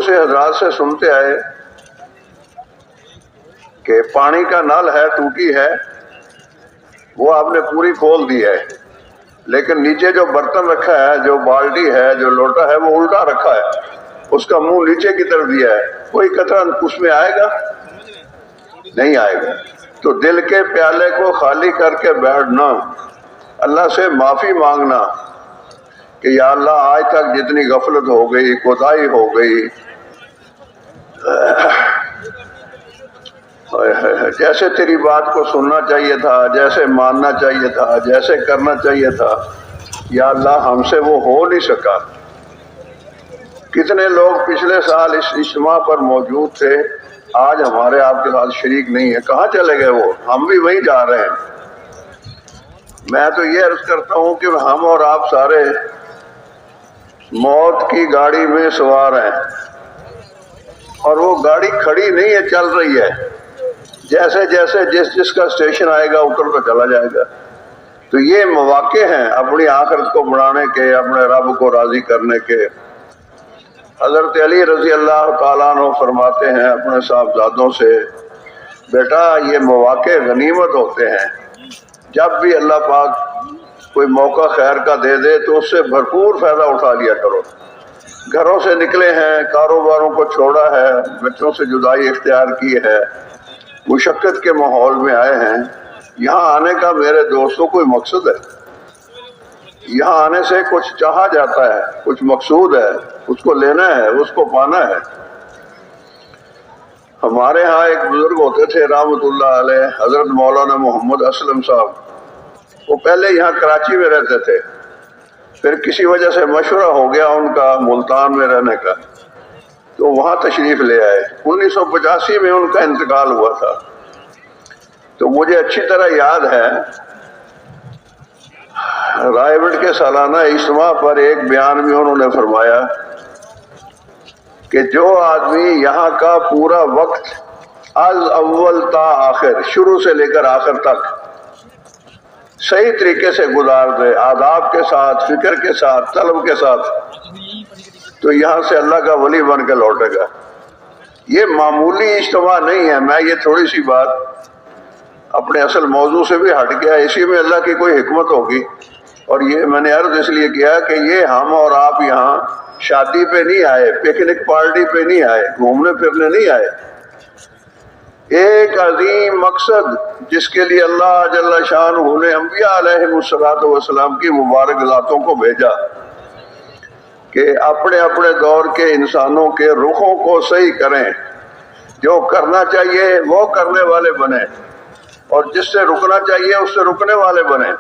سے حضرات سے سنتے آئے کہ پانی کا نل ہے ٹوٹی ہے، وہ آپ نے پوری کھول دی ہے، لیکن نیچے جو برتن رکھا ہے، جو بالٹی ہے، جو لوٹا ہے، وہ الٹا رکھا ہے، اس کا منہ نیچے کی طرف دیا ہے، کوئی قطرہ اس میں آئے گا؟ نہیں آئے گا۔ تو دل کے پیالے کو خالی کر کے بیٹھنا، اللہ سے معافی مانگنا کہ یا اللہ آج تک جتنی غفلت ہو گئی، کوتاہی ہو گئی، جیسے تیری بات کو سننا چاہیے تھا، جیسے ماننا چاہیے تھا، جیسے کرنا چاہیے تھا، یا اللہ ہم سے وہ ہو نہیں سکا۔ کتنے لوگ پچھلے سال اس اجتماع پر موجود تھے، آج ہمارے آپ کے ساتھ شریک نہیں ہے، کہاں چلے گئے وہ؟ ہم بھی وہیں جا رہے ہیں۔ میں تو یہ عرض کرتا ہوں کہ ہم اور آپ سارے موت کی گاڑی میں سوار ہیں، اور وہ گاڑی کھڑی نہیں ہے، چل رہی ہے، جیسے جیسے جس کا اسٹیشن آئے گا اتر تو چلا جائے گا۔ تو یہ مواقع ہیں اپنی آخرت کو بڑھانے کے، اپنے رب کو راضی کرنے کے۔ حضرت علی رضی اللہ تعالیٰ عنہ فرماتے ہیں اپنے صاحبزادوں سے، بیٹا یہ مواقع غنیمت ہوتے ہیں، جب بھی اللہ پاک کوئی موقع خیر کا دے دے تو اس سے بھرپور فائدہ اٹھا لیا کرو۔ گھروں سے نکلے ہیں، کاروباروں کو چھوڑا ہے، بچوں سے جدائی اختیار کی ہے، مشقت کے ماحول میں آئے ہیں، یہاں آنے کا میرے دوستوں کوئی مقصد ہے، یہاں آنے سے کچھ چاہا جاتا ہے، کچھ مقصود ہے، اس کو لینا ہے، اس کو پانا ہے۔ ہمارے ہاں ایک بزرگ ہوتے تھے رحمۃ اللہ علیہ، حضرت مولانا محمد اسلم صاحب، وہ پہلے یہاں کراچی میں رہتے تھے، پھر کسی وجہ سے مشورہ ہو گیا ان کا ملتان میں رہنے کا، تو وہاں تشریف لے آئے۔ 1985 میں ان کا انتقال ہوا تھا۔ تو مجھے اچھی طرح یاد ہے رائے گڑھ کے سالانہ اجتماع پر ایک بیان میں انہوں نے فرمایا کہ جو آدمی یہاں کا پورا وقت از اول تا آخر، شروع سے لے کر آخر تک صحیح طریقے سے گزار دے، آداب کے ساتھ، فکر کے ساتھ، طلب کے ساتھ، تو یہاں سے اللہ کا ولی بن کے لوٹے گا۔ یہ معمولی اجتماع نہیں ہے۔ میں یہ تھوڑی سی بات اپنے اصل موضوع سے بھی ہٹ گیا، اسی میں اللہ کی کوئی حکمت ہوگی، اور یہ میں نے عرض اس لیے کیا کہ یہ ہم اور آپ یہاں شادی پہ نہیں آئے، پکنک پارٹی پہ نہیں آئے، گھومنے پھرنے نہیں آئے، ایک عظیم مقصد جس کے لیے اللہ جل شانہ نے انبیاء علیہ السلام کی مبارک ذاتوں کو بھیجا کہ اپنے اپنے دور کے انسانوں کے رخوں کو صحیح کریں، جو کرنا چاہیے وہ کرنے والے بنیں، اور جس سے رکنا چاہیے اس سے رکنے والے بنیں،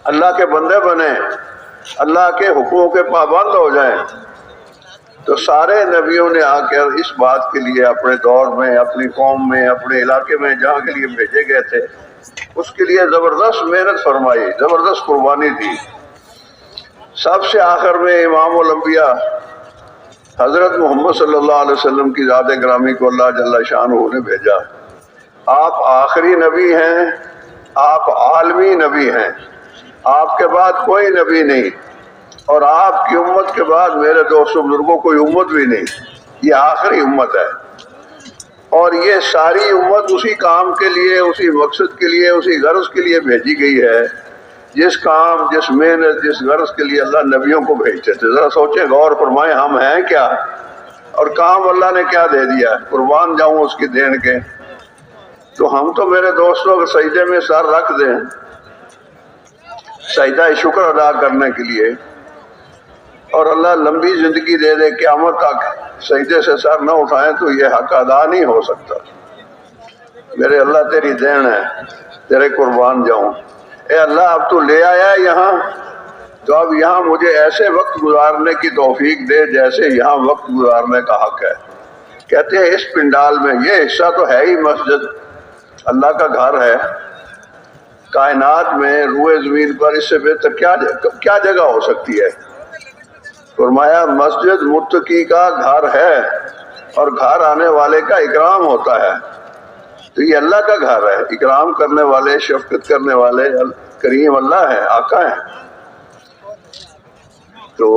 اللہ کے بندے بنیں، اللہ کے حقوق کے پابند ہو جائیں۔ تو سارے نبیوں نے آ کر اس بات کے لیے اپنے دور میں، اپنی قوم میں، اپنے علاقے میں جہاں کے لیے بھیجے گئے تھے، اس کے لیے زبردست محنت فرمائی، زبردست قربانی دی۔ سب سے آخر میں امام الانبیاء حضرت محمد صلی اللہ علیہ وسلم کی ذات گرامی کو اللہ جل شانہ نے بھیجا۔ آپ آخری نبی ہیں، آپ عالمی نبی ہیں، آپ کے بعد کوئی نبی نہیں، اور آپ کی امت کے بعد میرے دوستوں بزرگوں کوئی امت بھی نہیں، یہ آخری امت ہے، اور یہ ساری امت اسی کام کے لیے، اسی مقصد کے لیے، اسی غرض کے لیے بھیجی گئی ہے، جس کام، جس محنت، جس غرض کے لیے اللہ نبیوں کو بھیجتے تھے۔ ذرا سوچیں، غور فرمائیں، ہم ہیں کیا اور کام اللہ نے کیا دے دیا، قربان جاؤں اس کی دین کے۔ تو ہم تو میرے دوستوں کے سجدے میں سر رکھ دیں، سجدہ شکر ادا کرنے کے لیے، اور اللہ لمبی زندگی دے دے، قیامت تک سجدے سے سر نہ اٹھائیں تو یہ حق ادا نہیں ہو سکتا۔ میرے اللہ تیری دین ہے، تیرے قربان جاؤں۔ اے اللہ اب تو لے آیا یہاں، تو اب یہاں مجھے ایسے وقت گزارنے کی توفیق دے جیسے یہاں وقت گزارنے کا حق ہے۔ کہتے ہیں اس پنڈال میں، یہ حصہ تو ہے ہی مسجد، اللہ کا گھر ہے، کائنات میں روئے زمین پر اس سے بہتر کیا جگہ ہو سکتی ہے؟ فرمایا مسجد متقی کا گھر ہے، اور گھر آنے والے کا اکرام ہوتا ہے، تو یہ اللہ کا گھر ہے، اکرام کرنے والے، شفقت کرنے والے کریم اللہ ہے، آقا ہے۔ تو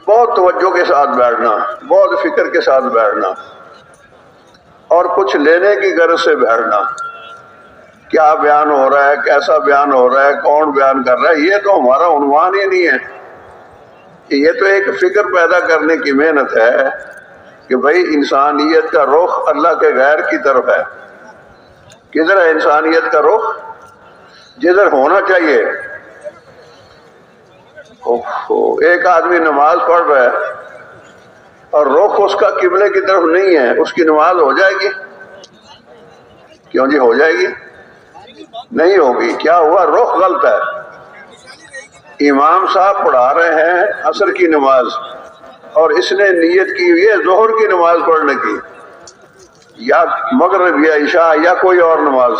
بہت توجہ کے ساتھ بیٹھنا، بہت فکر کے ساتھ بیٹھنا، اور کچھ لینے کی غرض سے بیٹھنا۔ کیا بیان ہو رہا ہے، کیسا بیان ہو رہا ہے، کون بیان کر رہا ہے، یہ تو ہمارا عنوان ہی نہیں ہے۔ یہ تو ایک فکر پیدا کرنے کی محنت ہے کہ بھائی انسانیت کا رخ اللہ کے غیر کی طرف ہے۔ کدھر ہے انسانیت کا رخ؟ جدھر ہونا چاہیے۔ ایک آدمی نماز پڑھ رہا ہے اور رخ اس کا قبلے کی طرف نہیں ہے، اس کی نماز ہو جائے گی؟ کیوں جی ہو جائے گی؟ نہیں ہوگی۔ کیا ہوا؟ رخ غلط ہے۔ امام صاحب پڑھا رہے ہیں عصر کی نماز اور اس نے نیت کی ہوئی ہے ظہر کی نماز پڑھنے کی، یا مغرب یا عشاء یا کوئی اور نماز،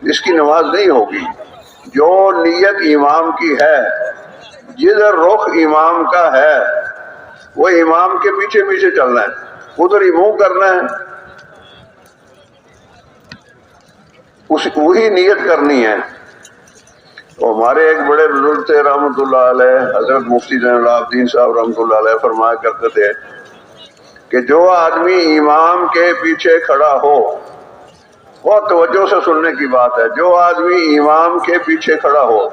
اس کی نماز نہیں ہوگی۔ جو نیت امام کی ہے، جدھر رخ امام کا ہے، وہ امام کے پیچھے پیچھے چلنا ہے، ادھر ہی منہ کرنا ہے، وہی نیت کرنی ہے۔ تو ہمارے ایک بڑے بزرگ تھے رحمۃ اللہ علیہ، حضرت مفتی زین العابدین صاحب رحمۃ اللہ علیہ، فرمایا کرتے تھے کہ جو آدمی امام کے پیچھے کھڑا ہو، بہت توجہ سے سننے کی بات ہے، جو آدمی امام کے پیچھے کھڑا ہو،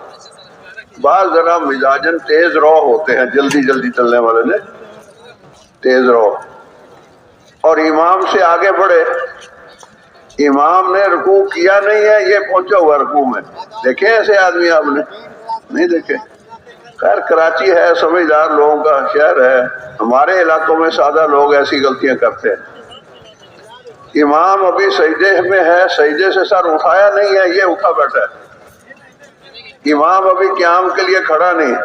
بعض ذرا مزاجن تیز رو ہوتے ہیں، جلدی جلدی چلنے والے نے تیز رو، اور امام سے آگے بڑھے، امام نے رکوع کیا نہیں ہے، یہ پہنچا ہوا رکوع میں، دیکھیں ایسے آدمی آپ نے؟ نہیں دیکھے۔ خیر کراچی ہے، سمجھدار لوگوں کا شہر ہے، ہمارے علاقوں میں سادہ لوگ ایسی غلطیاں کرتے ہیں۔ امام ابھی سجدے میں ہے، سجدے سے سر اٹھایا نہیں ہے، یہ اٹھا بیٹھا ہے، امام ابھی قیام کے لیے کھڑا نہیں،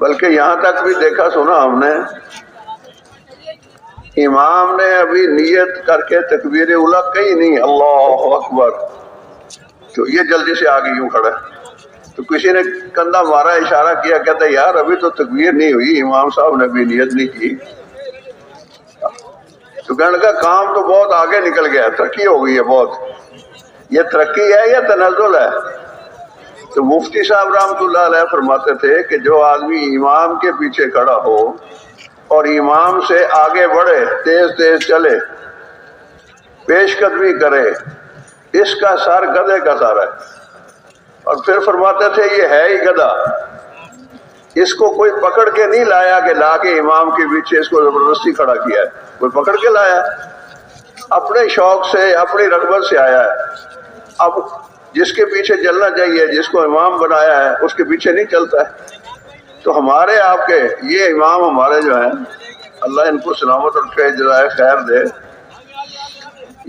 بلکہ یہاں تک بھی دیکھا سنا ہم نے، امام نے ابھی نیت کر کے تکبیر اولیٰ کہی نہیں، اللہ اکبر، تو یہ جلدی سے آگے یوں کھڑا ہے، تو کسی نے کندھا مارا، اشارہ کیا، کہتا ہے یار ابھی تو تکبیر نہیں ہوئی، امام صاحب نے بھی نیت نہیں کی۔ تو کہنے لگا کام تو بہت آگے نکل گیا، ترقی ہو گئی ہے بہت، یہ ترقی ہے یا تنزل ہے؟ تو مفتی صاحب رحمۃ اللہ علیہ فرماتے تھے کہ جو آدمی امام کے پیچھے کھڑا ہو اور امام سے آگے بڑھے، تیز تیز چلے، پیش قدمی کرے، اس کا سر گدھے کا سر ہے۔ اور پھر فرماتے تھے یہ ہے ہی گدھا، اس کو کوئی پکڑ کے نہیں لایا کہ لا کے امام کے پیچھے اس کو زبردستی کھڑا کیا ہے، کوئی پکڑ کے لایا، اپنے شوق سے، اپنی رغبت سے آیا ہے۔ اب جس کے پیچھے چلنا چاہیے، جس کو امام بنایا ہے، اس کے پیچھے نہیں چلتا ہے۔ تو ہمارے آپ کے یہ امام ہمارے جو ہیں، اللہ ان کو سلامت اور جزائے خیر دے،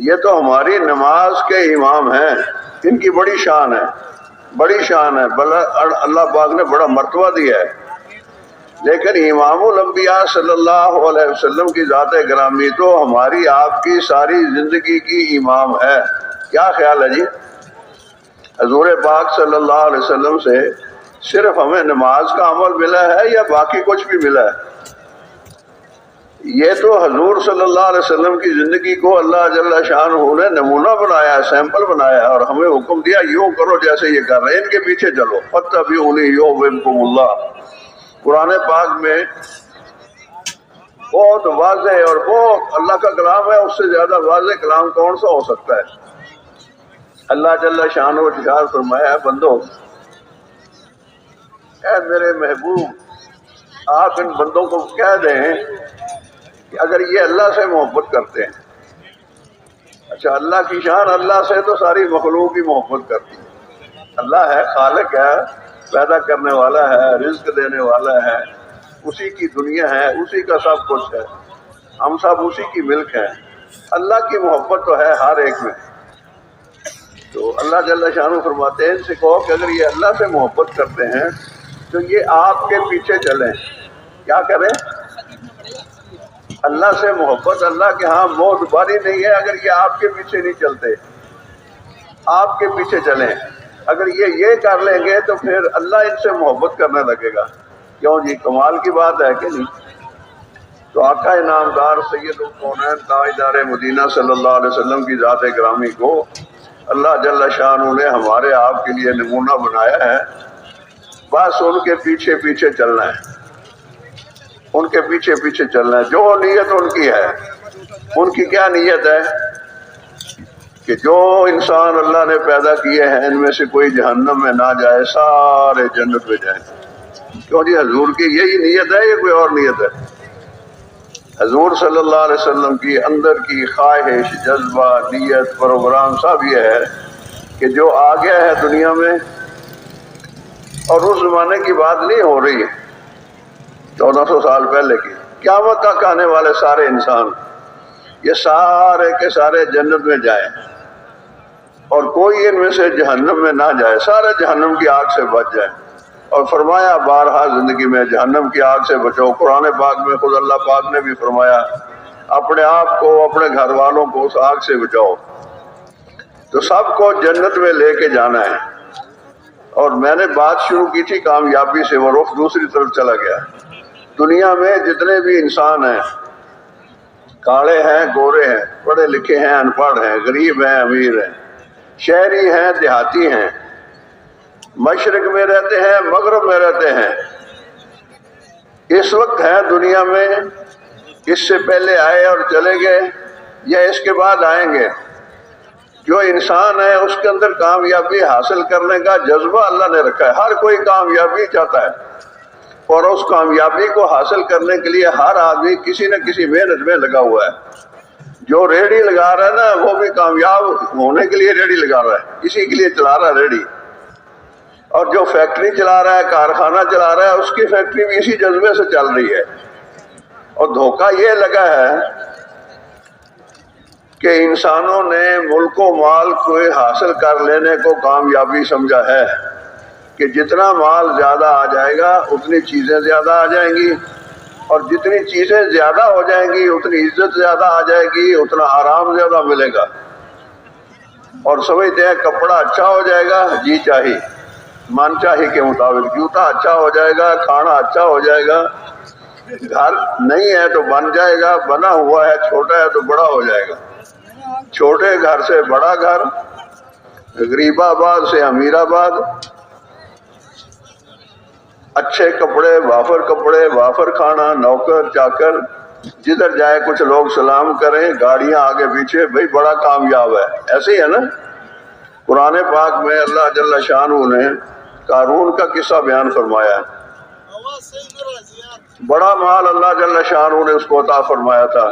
یہ تو ہماری نماز کے امام ہیں، ان کی بڑی شان ہے، بڑی شان ہے، اللہ پاک نے بڑا مرتبہ دیا ہے۔ لیکن امام الانبیاء صلی اللہ علیہ وسلم کی ذات گرامی تو ہماری آپ کی ساری زندگی کی امام ہے۔ کیا خیال ہے جی؟ حضور پاک صلی اللہ علیہ وسلم سے صرف ہمیں نماز کا عمل ملا ہے یا باقی کچھ بھی ملا ہے؟ یہ تو حضور صلی اللہ علیہ وسلم کی زندگی کو اللہ جل شانہ نے نمونہ بنایا، سیمپل بنایا، اور ہمیں حکم دیا یوں کرو جیسے یہ کر رہے ہیں، ان کے پیچھے چلو، فاتبعونی یحببکم اللہ۔ قرآن پاک میں بہت واضح اور بہت اللہ کا کلام ہے، اس سے زیادہ واضح کلام کون سا ہو سکتا ہے؟ اللہ جل شانہ ارشاد فرمایا ہے بندو، اے میرے محبوب، آپ ان بندوں کو کہہ دیں کہ اگر یہ اللہ سے محبت کرتے ہیں، اچھا اللہ کی شان، اللہ سے تو ساری مخلوق کی محبت کرتی ہے، اللہ ہے، خالق ہے، پیدا کرنے والا ہے، رزق دینے والا ہے، اسی کی دنیا ہے، اسی کا سب کچھ ہے، ہم سب اسی کی ملک ہیں، اللہ کی محبت تو ہے ہر ایک میں۔ تو اللہ جل شانہ فرماتے ہیں ان سے کہو کہ اگر یہ اللہ سے محبت کرتے ہیں تو یہ آپ کے پیچھے چلیں۔ کیا کریں؟ اللہ سے محبت، اللہ کے ہاں موت باری نہیں ہے اگر یہ آپ کے پیچھے نہیں چلتے، آپ کے پیچھے چلیں۔ اگر یہ کر لیں گے تو پھر اللہ ان سے محبت کرنے لگے گا۔ کیوں جی؟ کمال کی بات ہے کہ نہیں؟ تو آقا انعامدار سید الکونین تاجدار مدینہ صلی اللہ علیہ وسلم کی ذات گرامی کو اللہ جل شانہ نے ہمارے آپ کے لیے نمونہ بنایا ہے، بس ان کے پیچھے پیچھے چلنا ہے، ان کے پیچھے پیچھے چلنا ہے۔ جو نیت ان کی ہے، ان کی کیا نیت ہے کہ جو انسان اللہ نے پیدا کیے ہیں ان میں سے کوئی جہنم میں نہ جائے، سارے جنت میں جائیں۔ کیوں جی؟ حضور کی یہی نیت ہے یا کوئی اور نیت ہے؟ حضور صلی اللہ علیہ وسلم کی اندر کی خواہش، جذبہ، نیت، پروگرام سب یہ ہے کہ جو آ گیا ہے دنیا میں، اور اس زمانے کی بات نہیں ہو رہی 1400 سال پہلے کی، قیامت تک آنے والے سارے انسان یہ سارے کے سارے جنت میں جائیں اور کوئی ان میں سے جہنم میں نہ جائے، سارے جہنم کی آگ سے بچ جائیں۔ اور فرمایا بارہا زندگی میں جہنم کی آگ سے بچو۔ قرآن پاک میں خود اللہ پاک نے بھی فرمایا اپنے آپ کو، اپنے گھر والوں کو اس آگ سے بچاؤ۔ تو سب کو جنت میں لے کے جانا ہے۔ اور میں نے بات شروع کی تھی کامیابی سے، وہ رخ دوسری طرف چلا گیا۔ دنیا میں جتنے بھی انسان ہیں، کالے ہیں، گورے ہیں، پڑھے لکھے ہیں، ان پڑھ ہیں، غریب ہیں، امیر ہیں، شہری ہیں، دیہاتی ہیں، مشرق میں رہتے ہیں، مغرب میں رہتے ہیں، اس وقت ہیں دنیا میں، اس سے پہلے آئے اور چلے گئے یا اس کے بعد آئیں گے۔ جو انسان ہے اس کے اندر کامیابی حاصل کرنے کا جذبہ اللہ نے رکھا ہے۔ ہر کوئی کامیابی چاہتا ہے اور اس کامیابی کو حاصل کرنے کے لیے ہر آدمی کسی نہ کسی محنت میں لگا ہوا ہے۔ جو ریڑھی لگا رہا ہے نا، وہ بھی کامیاب ہونے کے لیے ریڑھی لگا رہا ہے، اسی کے لیے چلا رہا ہے ریڑھی۔ اور جو فیکٹری چلا رہا ہے، کارخانہ چلا رہا ہے، اس کی فیکٹری بھی اسی جذبے سے چل رہی ہے۔ اور دھوکہ یہ لگا ہے کہ انسانوں نے ملک و مال کو حاصل کر لینے کو کامیابی سمجھا ہے کہ جتنا مال زیادہ آ جائے گا اتنی چیزیں زیادہ آ جائیں گی، اور جتنی چیزیں زیادہ ہو جائیں گی اتنی عزت زیادہ آ جائے گی، اتنا آرام زیادہ ملے گا۔ اور سمجھتے ہیں کپڑا اچھا ہو جائے گا، جی چاہی من چاہی کے مطابق، جوتا اچھا ہو جائے گا، کھانا اچھا ہو جائے گا، گھر نہیں ہے تو بن جائے گا، بنا ہوا ہے، چھوٹا ہے تو بڑا ہو جائے گا، چھوٹے گھر سے بڑا گھر، غریب آباد سے امیر آباد، اچھے کپڑے، وافر کھانا، نوکر چاکر، جدھر جائے کچھ لوگ سلام کریں، گاڑیاں آگے پیچھے، بھئی بڑا کامیاب ہے۔ ایسے ہی ہے نا؟ قرآن پاک میں اللہ جل شانہ نے قارون کا قصہ بیان فرمایا ہے۔ بڑا مال اللہ جل شانہ نے اس کو عطا فرمایا تھا۔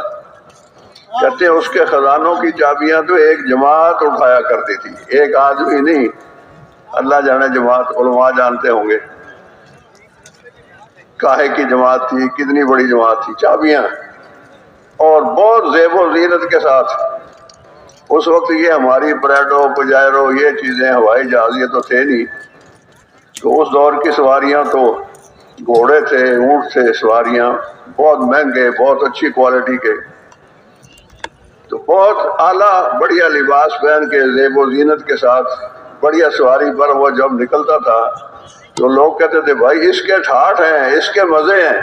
کہتے ہیں اس کے خزانوں کی چابیاں تو ایک جماعت اٹھایا کرتی تھی، ایک آدمی نہیں، اللہ جانے جماعت، علماء جانتے ہوں گے کاہے کی جماعت تھی، کتنی بڑی جماعت تھی، چابیاں، اور بہت زیب و زینت کے ساتھ۔ اس وقت یہ ہماری پریڈو، پجائرو، یہ چیزیں، ہوائی جہاز یہ تو تھے نہیں، تو اس دور کی سواریاں تو گھوڑے تھے، اونٹ تھے، سواریاں بہت مہنگے، بہت اچھی کوالٹی کے، تو بہت اعلیٰ بڑھیا لباس پہن کے زیب و زینت کے ساتھ بڑھیا سواری پر وہ جب نکلتا تھا تو لوگ کہتے تھے بھائی اس کے ٹھاٹھ ہیں، اس کے مزے ہیں،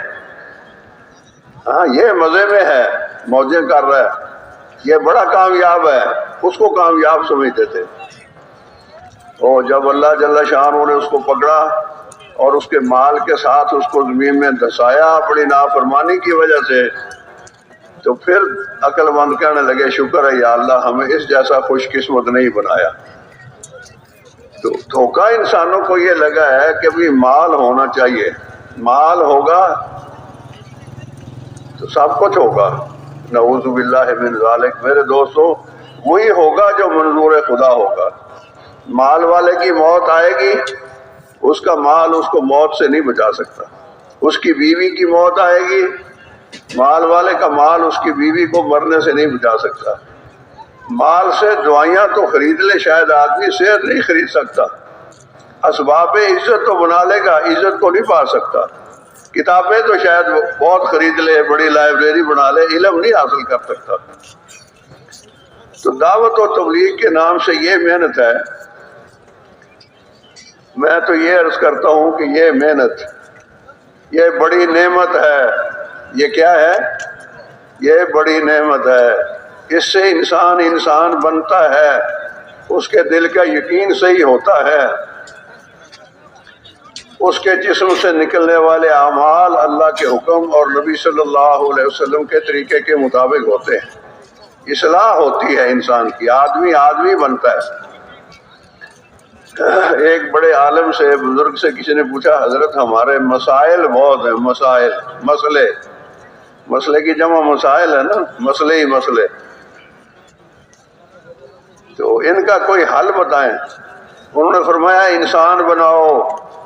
ہاں یہ مزے میں ہے، موجیں کر رہا ہے، یہ بڑا کامیاب ہے، اس کو کامیاب سمجھتے تھے۔ اور جب اللہ جل شانہ نے اس کو پکڑا اور اس کے مال کے ساتھ اس کو زمین میں دھسایا اپنی نافرمانی کی وجہ سے، تو پھر عقل مند کہنے لگے شکر ہے یا اللہ ہمیں اس جیسا خوش قسمت نہیں بنایا۔ تو دھوکہ انسانوں کو یہ لگا ہے کہ بھی مال ہونا چاہیے، مال ہوگا تو سب کچھ ہوگا، نعوذ باللہ من ذالک۔ میرے دوستو، وہی ہوگا جو منظور خدا ہوگا۔ مال والے کی موت آئے گی، اس کا مال اس کو موت سے نہیں بچا سکتا۔ اس کی بیوی کی موت آئے گی، مال والے کا مال اس کی بیوی کو مرنے سے نہیں بچا سکتا۔ مال سے دعائیاں تو خرید لے شاید آدمی، صحت نہیں خرید سکتا۔ اسباب عزت تو بنا لے گا، عزت کو نہیں پا سکتا۔ کتابیں تو شاید بہت خرید لے، بڑی لائبریری بنا لے، علم نہیں حاصل کر سکتا۔ تو دعوت و تبلیغ کے نام سے یہ محنت ہے۔ میں تو یہ عرض کرتا ہوں کہ یہ محنت، یہ بڑی نعمت ہے۔ یہ کیا ہے؟ یہ بڑی نعمت ہے۔ اس سے انسان بنتا ہے، اس کے دل کا یقین صحیح ہوتا ہے۔ اس کے جسم سے نکلنے والے اعمال اللہ کے حکم اور نبی صلی اللہ علیہ وسلم کے طریقے کے مطابق ہوتے ہیں۔ اصلاح ہوتی ہے انسان کی، آدمی آدمی بنتا ہے۔ ایک بڑے عالم سے، بزرگ سے کسی نے پوچھا، حضرت ہمارے مسائل بہت ہیں، مسائل، مسئلے کی جمع مسائل ہے نا، مسئلے ہی مسئلے، تو ان کا کوئی حل بتائیں۔ انہوں نے فرمایا انسان بناؤ۔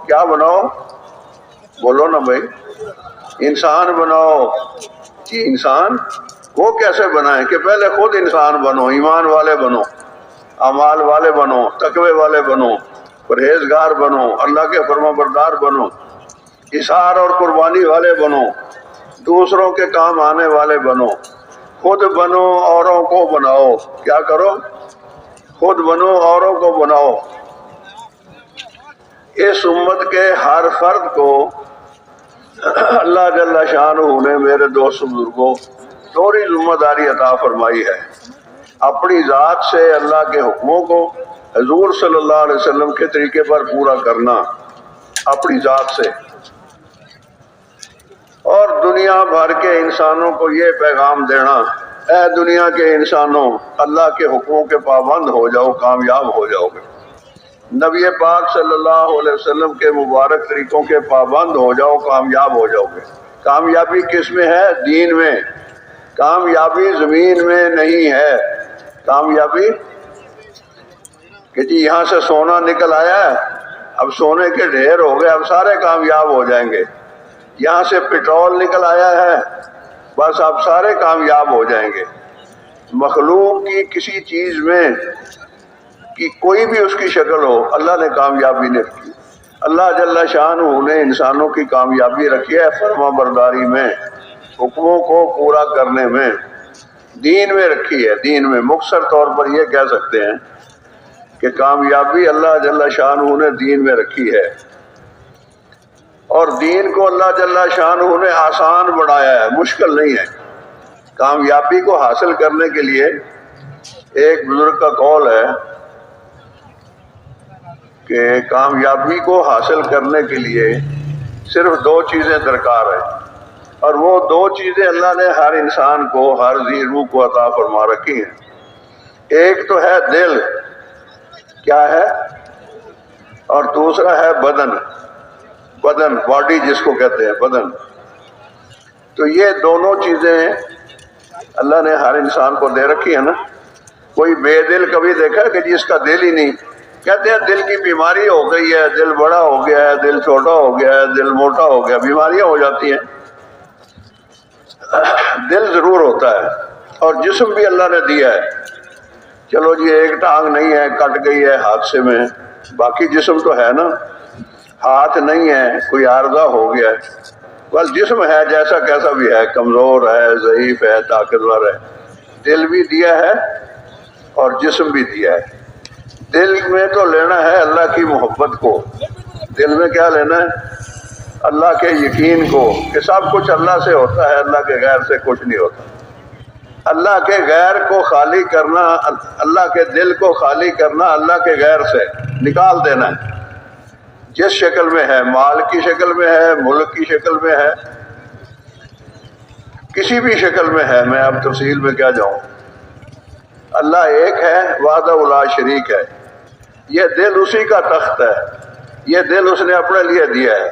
کیا بناؤ؟ بولو نا بھائی، انسان بناؤ۔ جی انسان وہ کیسے بنائیں کہ پہلے خود انسان بنو، ایمان والے بنو، اعمال والے بنو، تقوی والے بنو، پرہیزگار بنو، اللہ کے فرما بردار بنو، اظہار اور قربانی والے بنو، دوسروں کے کام آنے والے بنو، خود بنو اوروں کو بناؤ۔ کیا کرو؟ خود بنو اوروں کو بناؤ۔ اس امت کے ہر فرد کو اللہ جل شانہ نے، میرے دوست بزرگوں، دوہری ذمہ داری عطا فرمائی ہے۔ اپنی ذات سے اللہ کے حکموں کو حضور صلی اللہ علیہ وسلم کے طریقے پر پورا کرنا، اپنی ذات سے، اور دنیا بھر کے انسانوں کو یہ پیغام دینا، اے دنیا کے انسانوں، اللہ کے حکموں کے پابند ہو جاؤ، کامیاب ہو جاؤ گے۔ نبی پاک صلی اللہ علیہ وسلم کے مبارک طریقوں کے پابند ہو جاؤ، کامیاب ہو جاؤ گے۔ کامیابی کس میں ہے؟ دین میں۔ کامیابی زمین میں نہیں ہے۔ کامیابی کہ جی یہاں سے سونا نکل آیا ہے، اب سونے کے ڈھیر ہو گئے، اب سارے کامیاب ہو جائیں گے۔ یہاں سے پٹرول نکل آیا ہے، بس اب سارے کامیاب ہو جائیں گے۔ مخلوق کی کسی چیز میں کہ کوئی بھی اس کی شکل ہو، اللہ نے کامیابی نہیں رکھی۔ اللہ جل شانہ نے انسانوں کی کامیابی رکھی ہے فرما برداری میں، حکموں کو پورا کرنے میں، دین میں رکھی ہے۔ دین میں مختصر طور پر یہ کہہ سکتے ہیں کہ کامیابی اللہ جل شانہ نے دین میں رکھی ہے، اور دین کو اللہ جل شانہ نے آسان بنایا ہے، مشکل نہیں ہے۔ کامیابی کو حاصل کرنے کے لیے ایک بزرگ کا قول ہے کہ کامیابی کو حاصل کرنے کے لیے صرف دو چیزیں درکار ہیں، اور وہ دو چیزیں اللہ نے ہر انسان کو، ہر ذی روح کو عطا فرما رکھی ہیں۔ ایک تو ہے دل، کیا ہے؟ اور دوسرا ہے بدن، باڈی جس کو کہتے ہیں، بدن۔ تو یہ دونوں چیزیں اللہ نے ہر انسان کو دے رکھی ہے نا۔ کوئی بے دل کبھی دیکھا کہ جس کا دل ہی نہیں؟ کہتے ہیں دل کی بیماری ہو گئی ہے، دل بڑا ہو گیا ہے، دل چھوٹا ہو گیا ہے، دل موٹا ہو گیا، بیماریاں ہو جاتی ہیں۔ دل ضرور ہوتا ہے، اور جسم بھی اللہ نے دیا ہے۔ چلو جی ایک ٹانگ نہیں ہے، کٹ گئی ہے حادثے میں، باقی جسم تو ہے نا۔ ہاتھ نہیں ہے، کوئی عارضہ ہو گیا ہے، بس جسم ہے جیسا کیسا بھی ہے، کمزور ہے، ضعیف ہے، طاقتور ہے۔ دل بھی دیا ہے اور جسم بھی دیا ہے۔ دل میں تو لینا ہے اللہ کی محبت کو، دل میں کیا لینا ہے؟ اللہ کے یقین کو، کہ سب کچھ اللہ سے ہوتا ہے، اللہ کے غیر سے کچھ نہیں ہوتا۔ اللہ کے غیر کو خالی کرنا، اللہ کے دل کو خالی کرنا، اللہ کے غیر سے نکال دینا ہے، جس شکل میں ہے، مال کی شکل میں ہے، ملک کی شکل میں ہے، کسی بھی شکل میں ہے، میں اب تفصیل میں کیا جاؤں۔ اللہ ایک ہے، وحدہ لا شریک ہے۔ یہ دل اسی کا تخت ہے، یہ دل اس نے اپنے لیے دیا ہے،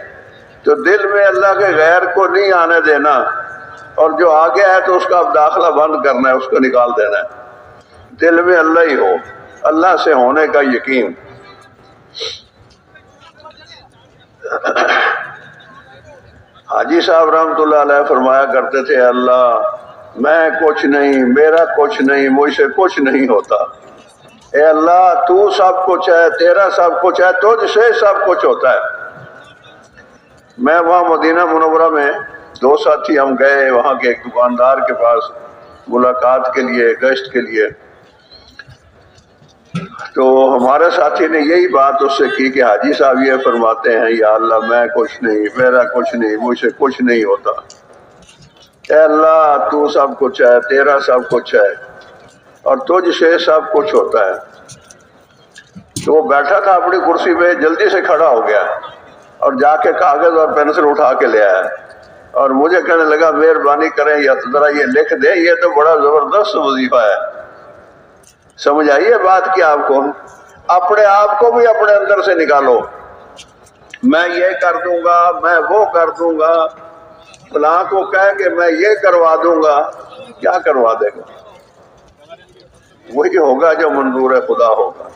تو دل میں اللہ کے غیر کو نہیں آنے دینا، اور جو آ گیا ہے تو اس کا اب داخلہ بند کرنا ہے، اس کو نکال دینا ہے۔ دل میں اللہ ہی ہو، اللہ سے ہونے کا یقین۔ حاجی صاحب رحمۃ اللہ علیہ فرمایا کرتے تھے، اللہ میں کچھ نہیں، میرا کچھ نہیں، مجھ سے کچھ نہیں ہوتا۔ اے اللہ تو سب کچھ ہے، تیرا سب کچھ ہے، تجھ سے سب کچھ ہوتا ہے۔ میں وہاں مدینہ منورہ میں دو ساتھی ہم گئے وہاں کے ایک دکاندار کے پاس ملاقات کے لیے، گشت کے لیے، تو ہمارے ساتھی نے یہی بات اس سے کی کہ حاجی صاحب یہ فرماتے ہیں، یا اللہ میں کچھ نہیں، میرا کچھ نہیں، مجھ سے کچھ نہیں ہوتا۔ اے اللہ تو سب کچھ ہے، تیرا سب کچھ ہے، اور تجھ سے سب کچھ ہوتا ہے۔ تو وہ بیٹھا تھا اپنی کرسی پہ، جلدی سے کھڑا ہو گیا، اور جا کے کاغذ اور پینسل اٹھا کے لے آیا اور مجھے کہنے لگا مہربانی کریں یا ذرا یہ لکھ دیں، یہ تو بڑا زبردست وظیفہ ہے۔ سمجھ آئیے بات کی آپ کو؟ اپنے آپ کو بھی اپنے اندر سے نکالو، میں یہ کر دوں گا، میں وہ کر دوں گا، فلاں کو کہہ کہ میں یہ کروا دوں گا، کیا کروا دے گا؟ وہی ہوگا جو منظور خدا ہوگا۔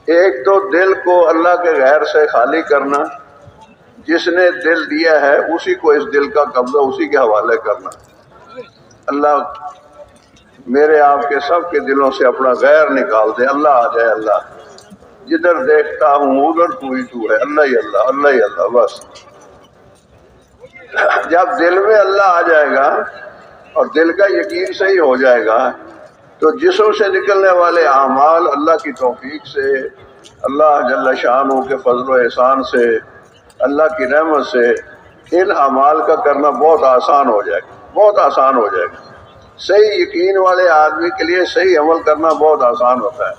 ایک تو دل کو اللہ کے غیر سے خالی کرنا، جس نے دل دیا ہے اسی کو اس دل کا قبضہ اسی کے حوالے کرنا۔ اللہ میرے آپ کے سب کے دلوں سے اپنا غیر نکال دے، اللہ آ جائے، اللہ جدھر دیکھتا ہوں ادھر تو ہی تو ہے، اللہ ہی اللہ، اللہ ہی اللہ، بس۔ جب دل میں اللہ آ جائے گا اور دل کا یقین صحیح ہو جائے گا تو جسم سے نکلنے والے اعمال اللہ کی توفیق سے، اللہ جل شانہ کے فضل و احسان سے، اللہ کی رحمت سے ان اعمال کا کرنا بہت آسان ہو جائے گا، بہت آسان ہو جائے گا۔ صحیح یقین والے آدمی کے لیے صحیح عمل کرنا بہت آسان ہوتا ہے۔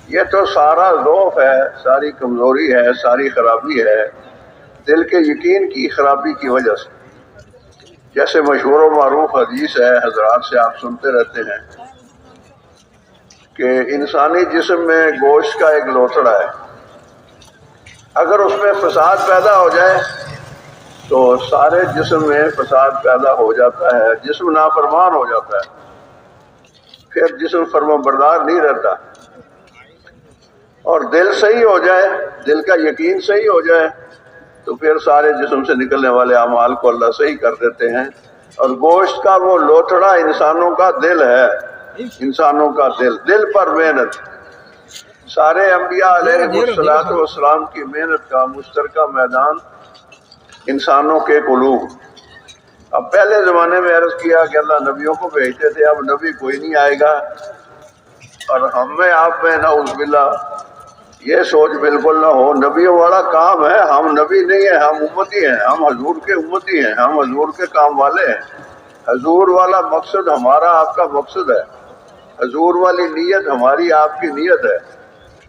یہ تو سارا ضعف ہے، ساری کمزوری ہے، ساری خرابی ہے دل کے یقین کی خرابی کی وجہ سے۔ جیسے مشہور و معروف حدیث ہے، حضرات سے آپ سنتے رہتے ہیں کہ انسانی جسم میں گوشت کا ایک لوتھڑا ہے، اگر اس میں فساد پیدا ہو جائے تو سارے جسم میں فساد پیدا ہو جاتا ہے، جسم نافرمان ہو جاتا ہے، پھر جسم فرما بردار نہیں رہتا۔ اور دل صحیح ہو جائے، دل کا یقین صحیح ہو جائے تو پھر سارے جسم سے نکلنے والے اعمال کو اللہ صحیح کر دیتے ہیں۔ اور گوشت کا وہ لوتھڑا انسانوں کا دل ہے، انسانوں کا دل، دل پر محنت۔ سارے انبیاء علیہ السلام کی محنت کا مشترکہ میدان انسانوں کے قلوب۔ اب پہلے زمانے میں عرض کیا کہ اللہ نبیوں کو بھیجتے تھے، اب نبی کوئی نہیں آئے گا، اور ہم میں آپ میں نعوذ باللہ یہ سوچ بالکل نہ ہو، نبیوں والا کام ہے، ہم نبی نہیں ہیں، ہم امتی ہیں، ہم حضور کے امتی ہیں، ہم حضور کے کام والے ہیں۔ حضور والا مقصد ہمارا آپ کا مقصد ہے، حضور والی نیت ہماری آپ کی نیت ہے،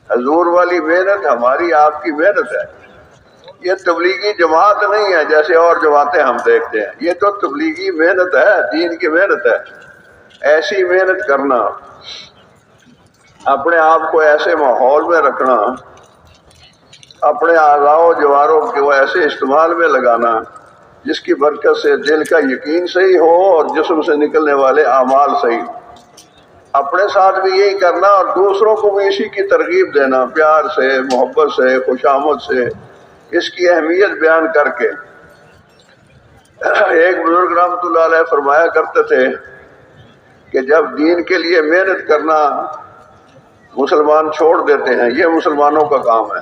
حضور والی محنت ہماری آپ کی محنت ہے۔ یہ تبلیغی جماعت نہیں ہے جیسے اور جماعتیں ہم دیکھتے ہیں، یہ تو تبلیغی محنت ہے، دین کی محنت ہے۔ ایسی محنت کرنا، اپنے آپ کو ایسے ماحول میں رکھنا، اپنے اعضاء و جواروں کو ایسے استعمال میں لگانا جس کی برکت سے دل کا یقین صحیح ہو اور جسم سے نکلنے والے اعمال صحیح ہو۔ اپنے ساتھ بھی یہی کرنا اور دوسروں کو بھی اسی کی ترغیب دینا، پیار سے، محبت سے، خوش آمد سے، اس کی اہمیت بیان کر کے۔ ایک بزرگ رحمۃ اللہ علیہ فرمایا کرتے تھے کہ جب دین کے لیے محنت کرنا مسلمان چھوڑ دیتے ہیں، یہ مسلمانوں کا کام ہے،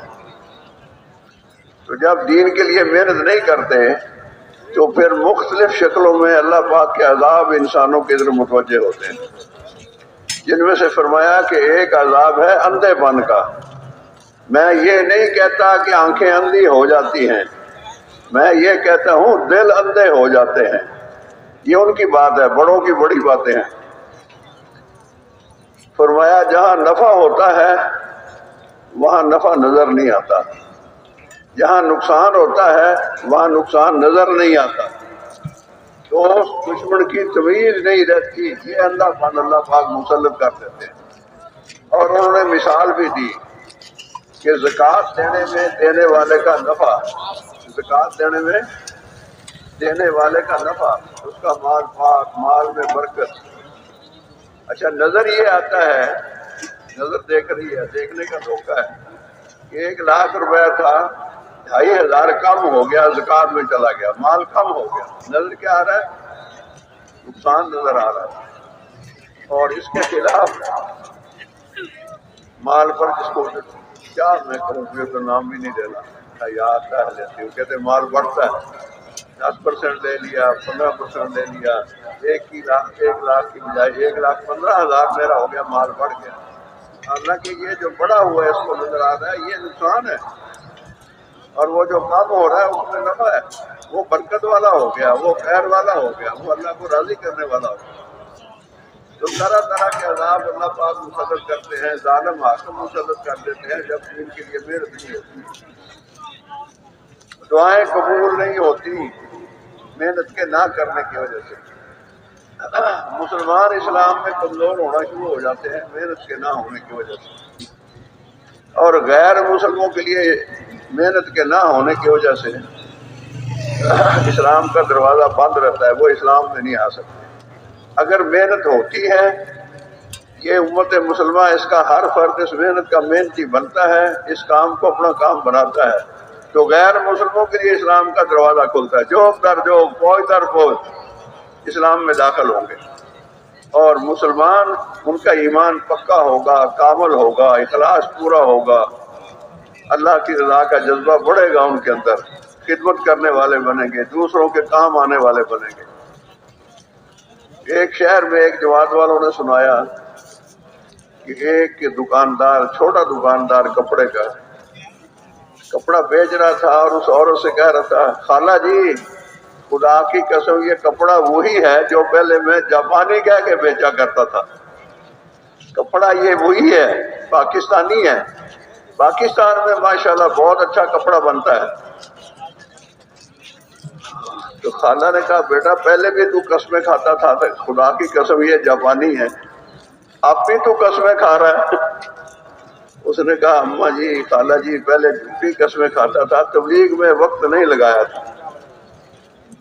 تو جب دین کے لیے محنت نہیں کرتے تو پھر مختلف شکلوں میں اللہ پاک کے عذاب انسانوں کی طرف متوجہ ہوتے ہیں، جن میں سے فرمایا کہ ایک عذاب ہے اندھے پن کا۔ میں یہ نہیں کہتا کہ آنکھیں اندھی ہو جاتی ہیں، میں یہ کہتا ہوں دل اندھے ہو جاتے ہیں۔ یہ ان کی بات ہے، بڑوں کی بڑی باتیں ہیں۔ فرمایا جہاں نفع ہوتا ہے وہاں نفع نظر نہیں آتا، جہاں نقصان ہوتا ہے وہاں نقصان نظر نہیں آتا، تو دشمن کی تمیز نہیں رہتی، یہ اندھا پن اللہ پاک مسلط کر دیتے ہیں۔ اور انہوں نے مثال بھی دی کہ زکوٰۃ دینے میں دینے والے کا نفع، زکوٰۃ دینے میں دینے والے کا نفع، اس کا مال پاک، مال میں برکت۔ اچھا نظر یہ آتا ہے، نظر دیکھ رہی ہے، دیکھنے کا دھوکہ ہے کہ 1,00,000 روپیہ تھا، 2,500 کم ہو گیا، زکوٰۃ میں چلا گیا، مال کم ہو گیا، نظر کیا آ رہا ہے؟ نقصان نظر آ رہا ہے۔ اور اس کے خلاف مال پر جس کو کیا میں کروں، یہ تو نام بھی نہیں دینا، یاد کر لیتی ہوں، کہتے مال بڑھتا ہے، 10% لے لیا، 15% لے لیا، 1,00,000 کی بجائے 1,15,000 میرا ہو گیا، مال بڑھ گیا۔ حالانکہ یہ جو بڑا ہوا ہے اس کو نظر آ رہا ہے یہ نقصان ہے، اور وہ جو کم ہو رہا ہے اس میں نفع ہے، وہ برکت والا ہو گیا، وہ خیر والا ہو گیا، وہ اللہ کو راضی کرنے والا ہو گیا۔ تو طرح طرح کے عذاب اللہ پاک مسلط کرتے ہیں، ظالم حاکم مسلط کر دیتے ہیں جب دین کے لیے محنت نہیں ہوتی۔ دعائیں قبول نہیں ہوتی محنت کے نہ کرنے کی وجہ سے۔ مسلمان اسلام میں کمزور ہونا شروع ہو جاتے ہیں محنت کے نہ ہونے کی وجہ سے، اور غیر مسلموں کے لیے محنت کے نہ ہونے کی وجہ سے اسلام کا دروازہ بند رہتا ہے، وہ اسلام میں نہیں آ سکتے۔ اگر محنت ہوتی ہے، یہ امت مسلمہ اس کا ہر فرد اس محنت کا محنتی بنتا ہے، اس کام کو اپنا کام بناتا ہے، تو غیر مسلموں کے لیے اسلام کا دروازہ کھلتا ہے، جوک در جوک، فوج در فوج اسلام میں داخل ہوں گے، اور مسلمان ان کا ایمان پکا ہوگا، کامل ہوگا، اخلاص پورا ہوگا، اللہ کی رضا کا جذبہ بڑھے گا ان کے اندر، خدمت کرنے والے بنیں گے، دوسروں کے کام آنے والے بنیں گے۔ ایک شہر میں ایک جماعت والوں نے سنایا کہ ایک دکاندار، چھوٹا دکاندار کپڑے کا، کپڑا بیچ رہا تھا اور اس عورت سے کہہ رہا تھا، خالہ جی خدا کی قسم یہ کپڑا وہی ہے جو پہلے میں جاپانی کہہ کے بیچا کرتا تھا، کپڑا یہ وہی ہے، پاکستانی ہے، پاکستان میں ماشاءاللہ بہت اچھا کپڑا بنتا ہے۔ تو خالہ نے کہا بیٹا پہلے بھی تو قسمیں کھاتا تھا، خدا کی قسم یہ جاپانی ہے، اب بھی تو قسمیں کھا رہا ہے۔ اس نے کہا اماں جی، خالہ جی پہلے بھی قسمیں کھاتا تھا، تبلیغ میں وقت نہیں لگایا تھا،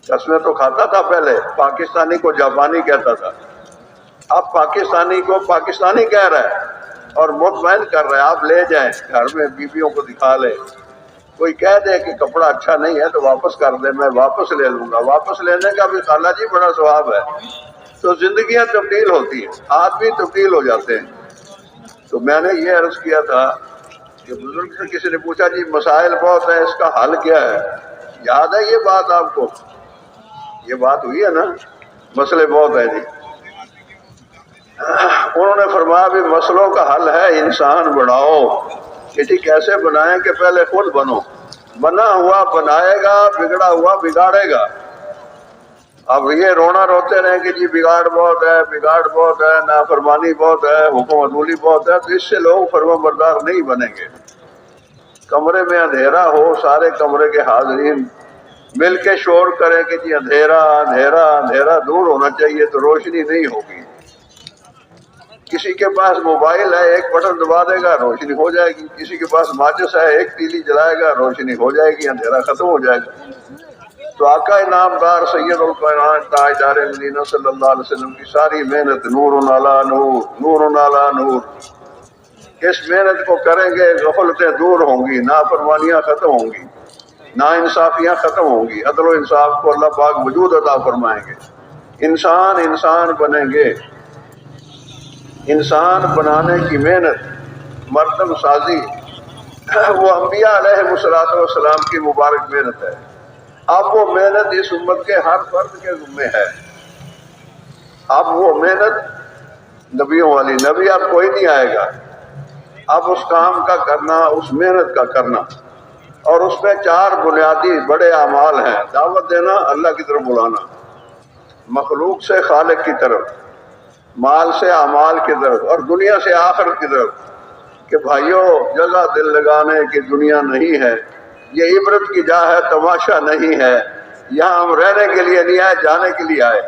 قسمیں تو کھاتا تھا پہلے، پاکستانی کو جاپانی کہتا تھا، اب پاکستانی کو پاکستانی کہہ رہا ہے اور مطمئن کر رہا ہے آپ لے جائیں گھر میں بیویوں کو دکھا لیں، کوئی کہہ دے کہ کپڑا اچھا نہیں ہے تو واپس کر دے، میں واپس لے لوں گا، واپس لینے کا بھی خالہ جی بڑا ثواب ہے۔ تو زندگیاں تبدیل ہوتی ہیں، آدمی تبدیل ہو جاتے ہیں۔ تو میں نے یہ عرض کیا تھا کہ بزرگ سے کسی نے پوچھا جی مسائل بہت ہیں، اس کا حل کیا ہے؟ یاد ہے یہ بات آپ کو؟ یہ بات ہوئی ہے نا، مسئلے بہت ہیں جی۔ انہوں نے فرمایا بھی مسئلوں کا حل ہے انسان بناؤ، کہ جی کیسے بنائیں کہ پہلے خود بنو، بنا ہوا بنائے گا، بگڑا ہوا بگاڑے گا۔ اب یہ رونا روتے رہیں کہ جی بگاڑ بہت ہے، بگاڑ بہت ہے، نافرمانی بہت ہے، حکم عدولی بہت ہے، تو اس سے لوگ فرما بردار نہیں بنیں گے۔ کمرے میں اندھیرا ہو، سارے کمرے کے حاضرین مل کے شور کریں کہ جی اندھیرا اندھیرا اندھیرا دور ہونا چاہیے، تو روشنی نہیں ہوگی۔ کسی کے پاس موبائل ہے، ایک بٹن دبا دے گا روشنی ہو جائے گی، کسی کے پاس ماچس ہے، ایک تیلی جلائے گا روشنی ہو جائے گی، اندھیرا ختم ہو جائے گا۔ تو آقا انعامدار سید الکائنات تاجدار مدینہ صلی اللہ علیہ وسلم کی ساری محنت نور علی نور، نور علی نور، اس محنت کو کریں گے غفلتیں دور ہوں گی، نافرمانیاں ختم ہوں گی، نا انصافیاں ختم ہوں گی، عدل و انصاف کو اللہ پاک وجود عطا فرمائیں گے، انسان بنیں گے۔ انسان بنانے کی محنت، مردم سازی، وہ انبیاء علیہ السلام کی مبارک محنت ہے۔ اب وہ محنت اس امت کے ہر فرد کے ذمہ ہے۔ اب وہ محنت نبیوں والی، نبی اب کوئی نہیں آئے گا، اب اس کام کا کرنا، اس محنت کا کرنا، اور اس میں 4 بنیادی بڑے اعمال ہیں: دعوت دینا، اللہ کی طرف بلانا، مخلوق سے خالق کی طرف، مال سے اعمال کی طرف، اور دنیا سے آخرت کی طرف، کہ بھائیوں جگہ دل لگانے کی دنیا نہیں ہے، یہ عبرت کی جا ہے، تماشا نہیں ہے، یہاں ہم رہنے کے لیے نہیں آئے، جانے کے لیے آئے،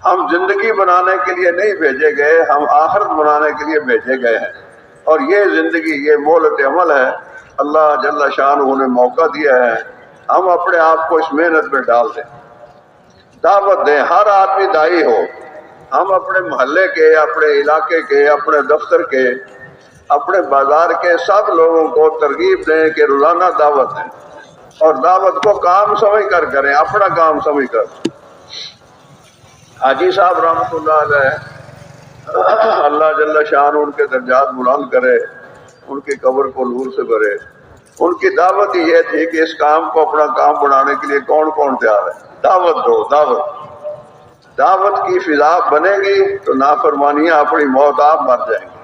ہم زندگی بنانے کے لیے نہیں بھیجے گئے، ہم آخرت بنانے کے لیے بھیجے گئے ہیں، اور یہ زندگی، یہ مہلت عمل ہے، اللہ جل شانہ نے موقع دیا ہے، ہم اپنے آپ کو اس محنت میں ڈال دیں، دعوت دیں، ہر آدمی دائی ہو، ہم اپنے محلے کے، اپنے علاقے کے، اپنے دفتر کے، اپنے بازار کے سب لوگوں کو ترغیب دیں کہ روزانہ دعوت دیں، اور دعوت کو کام سمجھ کر کریں، اپنا کام سمجھ کر۔ حاجی صاحب رحمۃ اللہ علیہ، اللہ جل شان ان کے درجات بلند کرے، ان کی قبر کو نور سے بھرے، ان کی دعوت ہی یہ تھی کہ اس کام کو اپنا کام بنانے کے لیے کون کون تیار ہے؟ دعوت دو، دعوت کی فضا بنے گی تو نافرمانیاں اپنی موت آپ مر جائیں گی،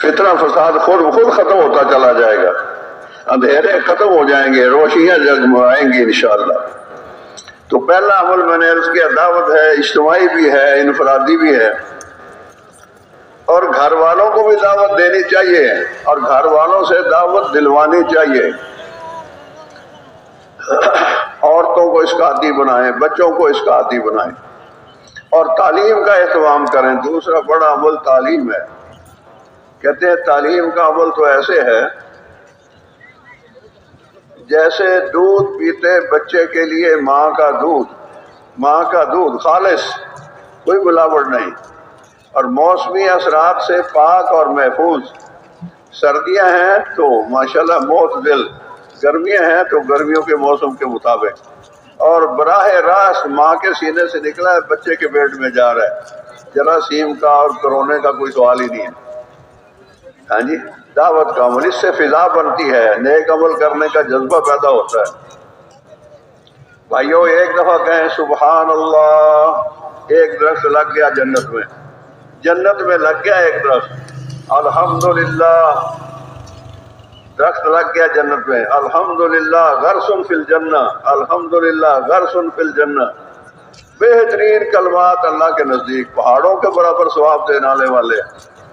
فتنہ فساد خود ختم ہوتا چلا جائے گا، اندھیرے ختم ہو جائیں گے، روشنیاں جگمگائیں گی انشاءاللہ۔ تو پہلا عمل میں نے عرض کیا دعوت ہے، اجتماعی بھی ہے، انفرادی بھی ہے، اور گھر والوں کو بھی دعوت دینی چاہیے، اور گھر والوں سے دعوت دلوانی چاہیے۔ عورتوں کو اس کا عادی بنائیں، بچوں کو اس کا عادی بنائیں، اور تعلیم کا اہتمام کریں۔ دوسرا بڑا عمل تعلیم ہے۔ کہتے ہیں تعلیم کا عمل تو ایسے ہے جیسے دودھ پیتے بچے کے لیے ماں کا دودھ خالص، کوئی ملاوٹ نہیں، اور موسمی اثرات سے پاک اور محفوظ۔ سردیاں ہیں تو ماشاءاللہ معتدل، گرمیاں ہیں تو گرمیوں کے موسم کے مطابق، اور براہ راست ماں کے سینے سے نکلا ہے بچے کے پیٹ میں جا رہا ہے۔ جراثیم کا اور کرونے کا کوئی سوال ہی نہیں ہے۔ ہاں جی، دعوت کا عمل، اس سے فضا بنتی ہے، نیک عمل کرنے کا جذبہ پیدا ہوتا ہے۔ بھائیو ایک دفعہ کہیں سبحان اللہ، ایک درخت لگ گیا جنت میں لگ گیا ایک درخت، الحمدللہ، درخت لگ گیا جنت میں، الحمدللہ غرس فی الجنہ، الحمدللہ غرس فی الجنہ۔ بہترین کلمات اللہ کے نزدیک، پہاڑوں کے برابر ثواب دینے والے والے،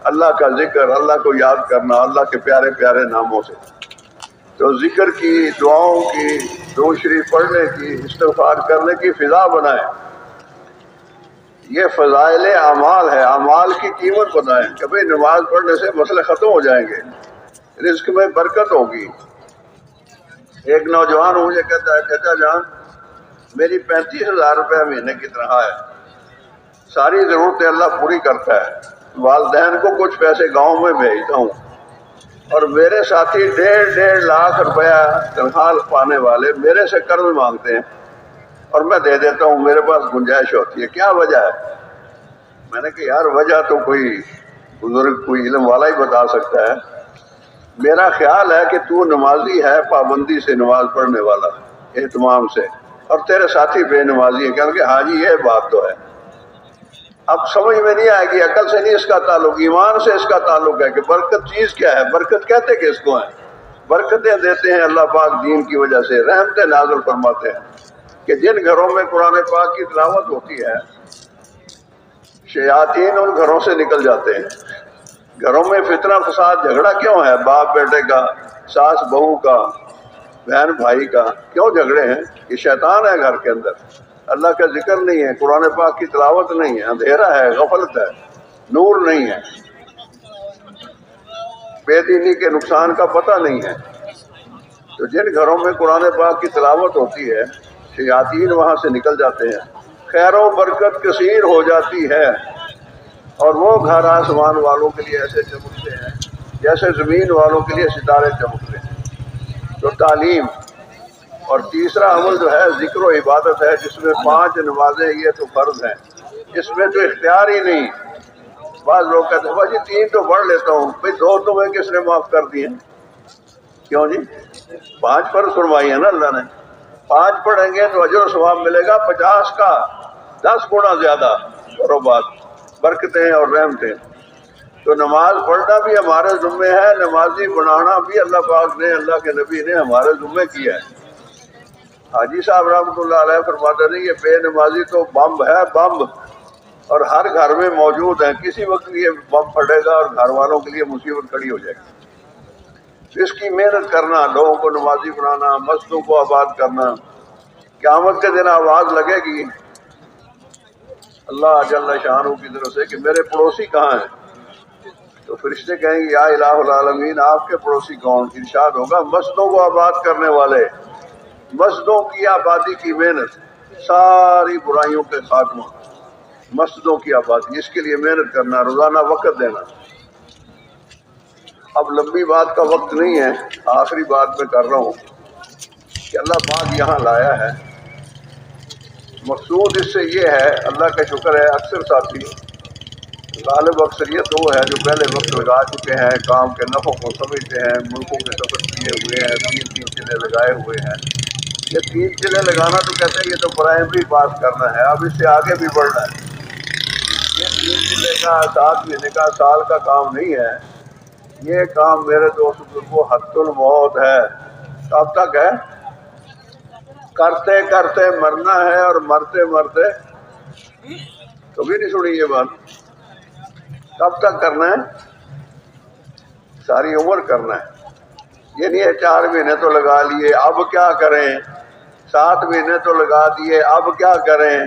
اللہ کا ذکر، اللہ کو یاد کرنا، اللہ کے پیارے پیارے ناموں سے۔ تو ذکر کی، دعاؤں کی، درود شریف پڑھنے کی، استغفار کرنے کی فضا بنائیں۔ یہ فضائل اعمال ہے، اعمال کی قیمت بتائیں کہ بھئی نماز پڑھنے سے مسئلے ختم ہو جائیں گے، رزق میں برکت ہوگی۔ ایک نوجوان مجھے کہتا ہے چچا جان میری 35,000 روپے مہینے کی تنخواہ ہے، ساری ضرورتیں اللہ پوری کرتا ہے، والدین کو کچھ پیسے گاؤں میں بھیجتا ہوں، اور میرے ساتھی 1.5 لاکھ روپیہ تنخواہ پانے والے میرے سے قرض مانگتے ہیں اور میں دے دیتا ہوں، میرے پاس گنجائش ہوتی ہے، کیا وجہ ہے؟ میں نے کہا یار وجہ تو کوئی بزرگ، کوئی علم والا ہی بتا سکتا ہے۔ میرا خیال ہے کہ تو نمازی ہے، پابندی سے نماز پڑھنے والا، اہتمام سے، اور تیرے ساتھی بے نمازی ہیں۔ کہ ہاں جی یہ بات تو ہے۔ اب سمجھ میں نہیں آئے گی، عقل سے نہیں اس کا تعلق، ایمان سے اس کا تعلق ہے کہ برکت چیز کیا ہے۔ برکت کہتے کس کو ہیں؟ برکتیں دیتے ہیں اللہ پاک دین کی وجہ سے، رحمتیں نازل فرماتے ہیں کہ جن گھروں میں قرآن پاک کی تلاوت ہوتی ہے شیاطین ان گھروں سے نکل جاتے ہیں۔ گھروں میں فتنہ فساد جھگڑا کیوں ہے؟ باپ بیٹے کا، ساس بہو کا، بہن بھائی کا، کیوں جھگڑے ہیں؟ یہ شیطان ہے گھر کے اندر، اللہ کا ذکر نہیں ہے، قرآن پاک کی تلاوت نہیں ہے، اندھیرا ہے، غفلت ہے، نور نہیں ہے، بے دینی کے نقصان کا پتہ نہیں ہے۔ تو جن گھروں میں قرآن پاک کی تلاوت ہوتی ہے شیاطین وہاں سے نکل جاتے ہیں، خیر و برکت کثیر ہو جاتی ہے، اور وہ گھر آسمان والوں کے لیے ایسے چمکتے ہیں جیسے زمین والوں کے لیے ستارے چمکتے ہیں۔ تو تعلیم، اور تیسرا عمل جو ہے ذکر و عبادت ہے، جس میں 5 نمازیں یہ تو فرض ہیں، اس میں تو اختیار ہی نہیں۔ بعض لوگ کہتے ہیں بھائی 3 تو پڑھ لیتا ہوں، بھائی 2 تو میں کس نے معاف کر دیے؟ کیوں جی؟ 5 فرض فرمائی ہے نا اللہ نے، 5 پڑھیں گے تو اجر و ثواب ملے گا 50 کا، 10 گنا زیادہ، اور بات برکتیں اور رحمتیں۔ تو نماز پڑھنا بھی ہمارے ذمے ہے، نمازی بنانا بھی اللہ پاک نے، اللہ کے نبی نے ہمارے ذمے کیا ہے۔ حاجی صاحب رحمۃ اللہ علیہ فرماتے ہیں یہ بے نمازی تو بمب ہے، بمب، اور ہر گھر میں موجود ہے، کسی وقت یہ بم پھٹے گا اور گھر والوں کے لیے مصیبت کھڑی ہو جائے گی۔ اس کی محنت کرنا، لوگوں کو نمازی بنانا، مسجدوں کو آباد کرنا، قیامت کے دن آواز لگے گی اللہ جل شانہ کی طرف سے کہ میرے پڑوسی کہاں ہیں؟ تو فرشتے کہیں گے یا الہ العالمین آپ کے پڑوسی کون؟ ارشاد ہوگا مسجدوں کو آباد کرنے والے، مسجدوں کی آبادی کی محنت، ساری برائیوں کے خاتمہ، مسجدوں کی آبادی، اس کے لیے محنت کرنا، روزانہ وقت دینا۔ اب لمبی بات کا وقت نہیں ہے، آخری بات میں کر رہا ہوں کہ اللہ پاک یہاں لایا ہے، مقصود اس سے یہ ہے، اللہ کا شکر ہے اکثر ساتھی، غالب اکثریت وہ ہے جو پہلے وقت لگا چکے ہیں، کام کے نفع کو سمجھتے ہیں، ملکوں کے سفر کیے ہوئے ہیں، 3 چلے لگائے ہوئے ہیں۔ یہ 3 چلے لگانا تو کہتے ہیں یہ تو پرائمری پاس کرنا ہے، اب اس سے آگے بھی بڑھنا ہے۔ یہ 3 چلے کا 7 مہینے کا سال کا کام نہیں ہے، یہ کام میرے دوست بزرگوں حت الموت ہے۔ کب تک ہے؟ کرتے کرتے مرنا ہے، اور مرتے مرتے کبھی نہیں سنی یہ بات۔ کب تک کرنا ہے؟ ساری عمر کرنا ہے۔ یہ نہیں ہے 4 مہینے تو لگا لیے اب کیا کریں، 7 مہینے تو لگا دیے، اب کیا کریں؟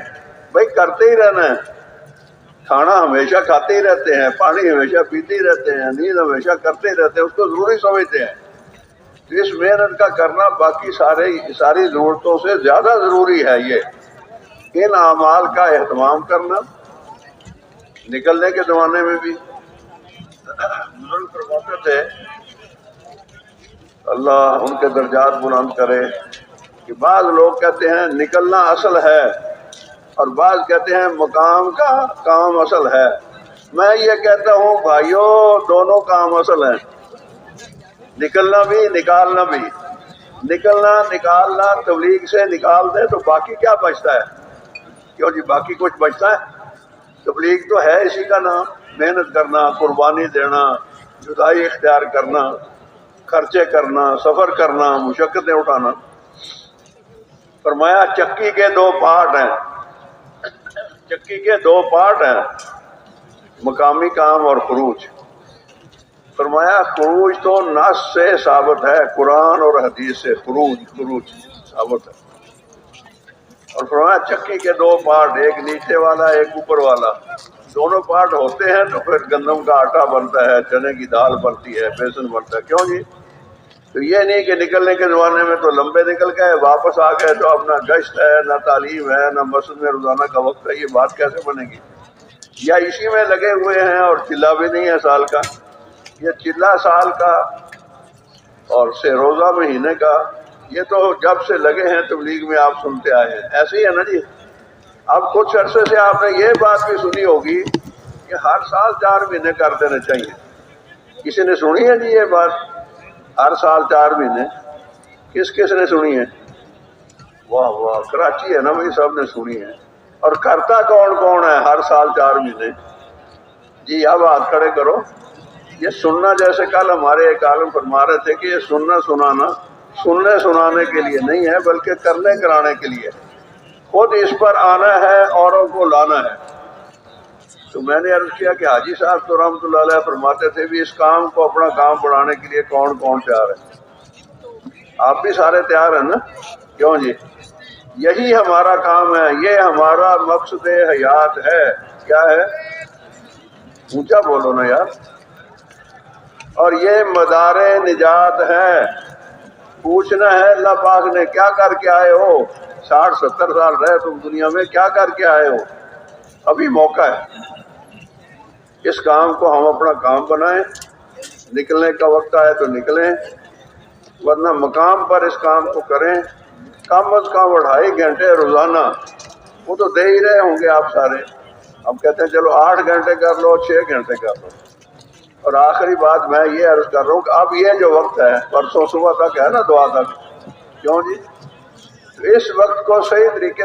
بھائی کرتے ہی رہنا ہے، کھانا ہمیشہ کھاتے ہی رہتے ہیں، پانی ہمیشہ پیتے ہی رہتے ہیں، نیند ہمیشہ کرتے ہی رہتے ہیں، اس کو ضروری سمجھتے ہیں۔ تو اس محنت کا کرنا باقی ساری ضرورتوں سے زیادہ ضروری ہے۔ یہ ان اعمال کا اہتمام کرنا۔ نکلنے کے زمانے میں بھی بزرگ فرماتے تھے، اللہ ان کے درجات بلند کرے، کہ بعض لوگ کہتے ہیں نکلنا اصل ہے اور بعض کہتے ہیں مقام کا کام اصل ہے۔ میں یہ کہتا ہوں بھائیو، دونوں کام اصل ہیں، نکلنا بھی نکالنا بھی۔ نکالنا تبلیغ سے نکال دے تو باقی کیا بچتا ہے؟ کیوں جی باقی کچھ بچتا ہے؟ تبلیغ تو ہے اسی کا نام، محنت کرنا، قربانی دینا، جدائی اختیار کرنا، خرچے کرنا، سفر کرنا، مشقتیں اٹھانا۔ فرمایا چکی کے 2 پارٹ ہیں، چکی کے 2 پارٹ ہیں، مقامی کام اور خروج۔ فرمایا خروج تو نص سے ثابت ہے، قرآن اور حدیث سے خروج ثابت ہے۔ اور فرمایا چکی کے 2 پارٹ، ایک نیچے والا ایک اوپر والا، دونوں پارٹ ہوتے ہیں تو پھر گندم کا آٹا بنتا ہے، چنے کی دال بنتی ہے، بیسن بنتا ہے۔ کیوں جی؟ تو یہ نہیں کہ نکلنے کے زمانے میں تو لمبے نکل گئے، واپس آ گئے تو اب نہ گشت ہے، نہ تعلیم ہے، نہ مسجد میں روزانہ کا وقت ہے، یہ بات کیسے بنے گی؟ یا اسی میں لگے ہوئے ہیں اور چلہ بھی نہیں ہے سال کا، یہ چلہ سال کا اور سے روزہ مہینے کا، یہ تو جب سے لگے ہیں تبلیغ میں آپ سنتے آئے ہیں، ایسے ہی ہے نا جی۔ اب کچھ عرصے سے آپ نے یہ بات بھی سنی ہوگی کہ ہر سال 4 مہینے کر دینے چاہیے۔ کسی نے سنی ہے جی یہ بات؟ ہر سال 4 مہینے کس نے سنی ہے؟ واہ واہ، کراچی ہے نا بھائی، سب نے سنی ہے۔ اور کرتا کون ہے ہر سال 4 مہینے؟ جی اب ہاتھ کھڑے کرو۔ یہ سننا، جیسے کل ہمارے ایک عالم فرما رہے تھے کہ یہ سنانا سننے سنانے کے لیے نہیں ہے، بلکہ کرنے کرانے کے لیے، خود اس پر آنا ہے، اوروں کو لانا ہے۔ تو میں نے عرض کیا کہ حاجی صاحب تو رحمۃ اللہ علیہ فرماتے تھے بھی اس کام کو اپنا کام بڑھانے کے لیے کون تیار ہے؟ آپ بھی سارے تیار ہیں نا؟ کیوں جی؟ یہی ہمارا کام ہے، یہ ہمارا مقصد حیات ہے۔ کیا ہے؟ اونچا بولو نا یار۔ اور یہ مدار نجات ہے۔ پوچھنا ہے اللہ پاک نے کیا کر کے آئے ہو؟ 60-70 سال رہے تم دنیا میں، کیا کر کے آئے ہو؟ ابھی موقع ہے، اس کام کو ہم اپنا کام بنائیں، نکلنے کا وقت آئے تو نکلیں، ورنہ مقام پر اس کام کو کریں۔ کم از کم 2.5 گھنٹے روزانہ، وہ تو دے ہی رہے ہوں گے آپ سارے۔ ہم کہتے ہیں چلو 8 گھنٹے کر لو، 6 گھنٹے کر لو۔ اور آخری بات میں یہ عرض کر رہا ہوں کہ اب یہ جو وقت ہے، پرسوں صبح تک ہے نا، دعا تک، کیوں جی؟ تو اس وقت کو صحیح طریقے